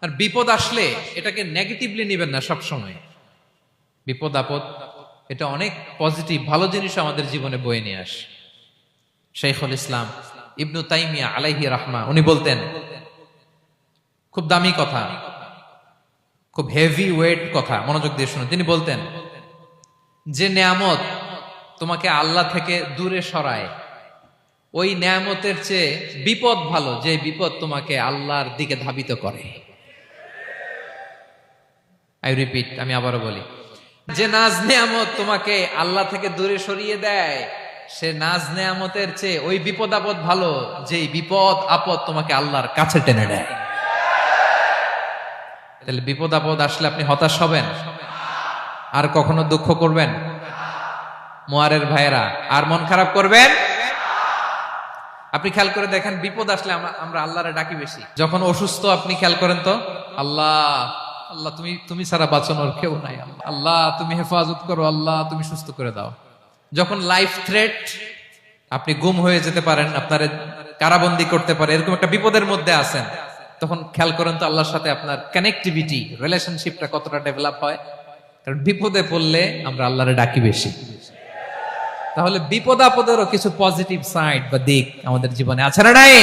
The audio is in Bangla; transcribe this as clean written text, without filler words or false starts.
আর বিপদ আসলে এটাকে নেগেটিভলি নেবেন না সব সময়। বিপদ আপদ এটা অনেক পজিটিভ ভালো জিনিস আমাদের জীবনে বয়ে নিয়ে আসে। শাইখুল ইসলাম ইবনু তাইমিয়া আলাইহি রাহমা উনি বলতেন, খুব দামি কথা, খুব হেভি ওয়েট কথা, মনোযোগ দিয়ে শুনুন। তিনি বলতেন, যে নেয়ামত তোমাকে আল্লাহ থেকে দূরে সরায়, ওই নেয়ামতের চেয়ে বিপদ ভালো, যে বিপদ তোমাকে আল্লাহর দিকে ধাবিত করে। আই রিপিট, আমি আবারও বলি, যে নাজ নেয়ামত তোমাকে আল্লাহ থেকে দূরে সরিয়ে দেয়, সে নাজ নেয়ামতের চেয়ে ওই বিপদ আপদ ভালো, যে বিপদ আপদ তোমাকে আল্লাহর কাছে টেনে নেয়। তাহলে বিপদ আপদ আসলে আপনি হতাশ হবেন? আর কখনো দুঃখ করবেন? মোয়ারের ভাইয়েরা, আর মন খারাপ করবেন? আপনি খেয়াল করে দেখেন, বিপদ আসলে আমরা আল্লাহরে ডাকি বেশি। যখন অসুস্থ আপনি খেয়াল করেন তো, আল্লাহ আল্লাহ তুমি ছাড়া বাঁচানোর কেউ নাই, আল্লাহ তুমি হেফাজত করো, আল্লাহ তুমি সুস্থ করে দাও। যখন লাইফ থ্রেট, আপনি গুম হয়ে যেতে পারেন, আপনার কারাবন্দি করতে পারে, এরকম একটা বিপদের মধ্যে আছেন, তখন খেয়াল করেন তো আল্লাহর সাথে আপনার কানেক্টিভিটি, রিলেশনশিপটা কতটা ডেভেলপ হয়। কারণ বিপদে পড়লে আমরা আল্লাহরে ডাকি বেশি। তাহলে বিপদ আপদেরও কিছু পজিটিভ সাইড বা দিক আমাদের জীবনে আছে না নাই?